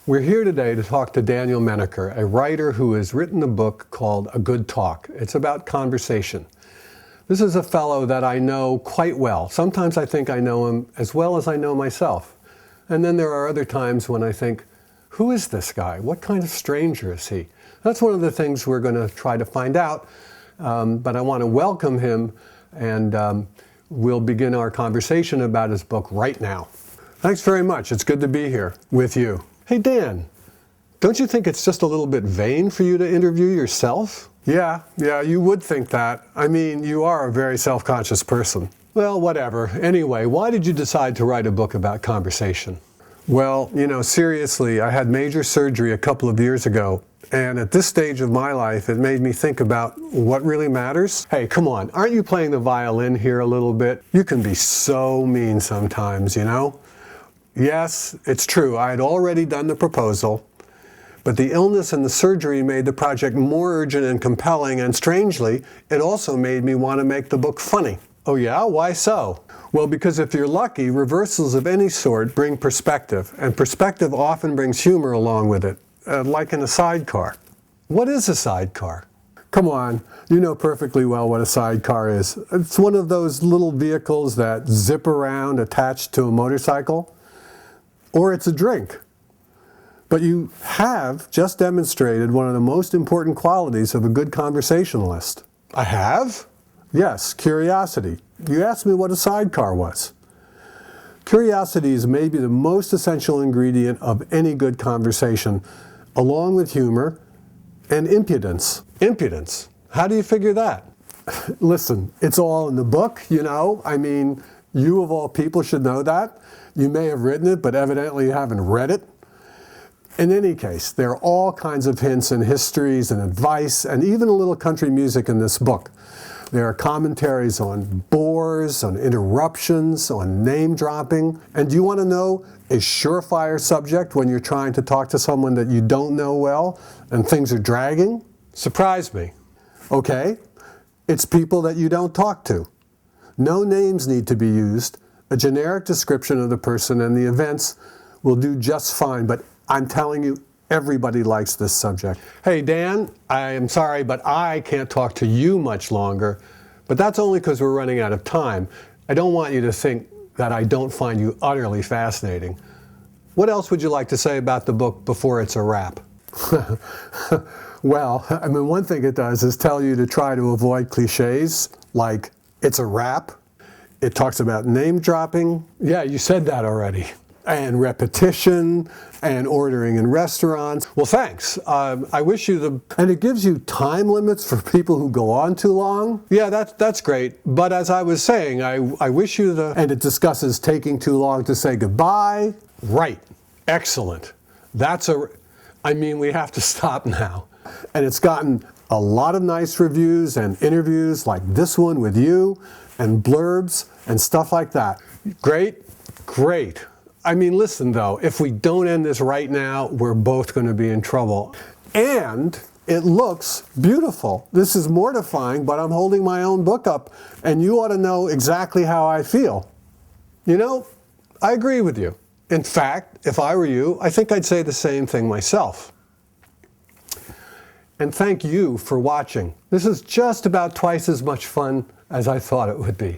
We're here today to talk to Daniel Menaker, a writer who has written a book called A Good Talk. It's about conversation. This is a fellow that I know quite well. Sometimes I think I know him as well as I know myself. And then there are other times when I think, who is this guy? What kind of stranger is he? That's one of the things we're going to try to find out. But I want to welcome him, and we'll begin our conversation about his book right now. Thanks very much. It's good to be here with you. Hey, Dan, don't you think it's just a little bit vain for you to interview yourself? Yeah, you would think that. I mean, you are a very self-conscious person. Well, whatever. Anyway, why did you decide to write a book about conversation? Well, seriously, I had major surgery a couple of years ago, and at this stage of my life, it made me think about what really matters. Hey, come on, aren't you playing the violin here a little bit? You can be so mean sometimes, Yes, it's true. I had already done the proposal, but the illness and the surgery made the project more urgent and compelling, and strangely, it also made me want to make the book funny. Oh yeah? Why so? Well, because if you're lucky, reversals of any sort bring perspective, and perspective often brings humor along with it, like in a sidecar. What is a sidecar? Come on, you know perfectly well what a sidecar is. It's one of those little vehicles that zip around attached to a motorcycle. Or it's a drink. But you have just demonstrated one of the most important qualities of a good conversationalist. I have? Yes, curiosity. You asked me what a sidecar was. Curiosity is maybe the most essential ingredient of any good conversation, along with humor and impudence. Impudence? How do you figure that? Listen, it's all in the book, I mean, you of all people should know that. You may have written it, but evidently you haven't read it. In any case, there are all kinds of hints and histories and advice, and even a little country music in this book. There are commentaries on bores, on interruptions, on name dropping. And do you want to know a surefire subject when you're trying to talk to someone that you don't know well and things are dragging? Surprise me. Okay, it's people that you don't talk to. No names need to be used. A generic description of the person and the events will do just fine, but I'm telling you, everybody likes this subject. Hey, Dan, I am sorry, but I can't talk to you much longer, but that's only because we're running out of time. I don't want you to think that I don't find you utterly fascinating. What else would you like to say about the book before it's a wrap? Well, I mean, one thing it does is tell you to try to avoid cliches, like it's a wrap. It talks about name dropping. Yeah, you said that already. And repetition, and ordering in restaurants. Well, thanks. I wish you and it gives you time limits for people who go on too long. Yeah, that's great. But as I was saying, I wish you and it discusses taking too long to say goodbye. Right. Excellent. We have to stop now. And it's gotten a lot of nice reviews and interviews like this one with you, and blurbs and stuff like that. Great. I mean, listen though, if we don't end this right now, we're both going to be in trouble. And it looks beautiful. This is mortifying, but I'm holding my own book up, and you ought to know exactly how I feel. I agree with you. In fact, if I were you, I think I'd say the same thing myself. And thank you for watching. This is just about twice as much fun as I thought it would be.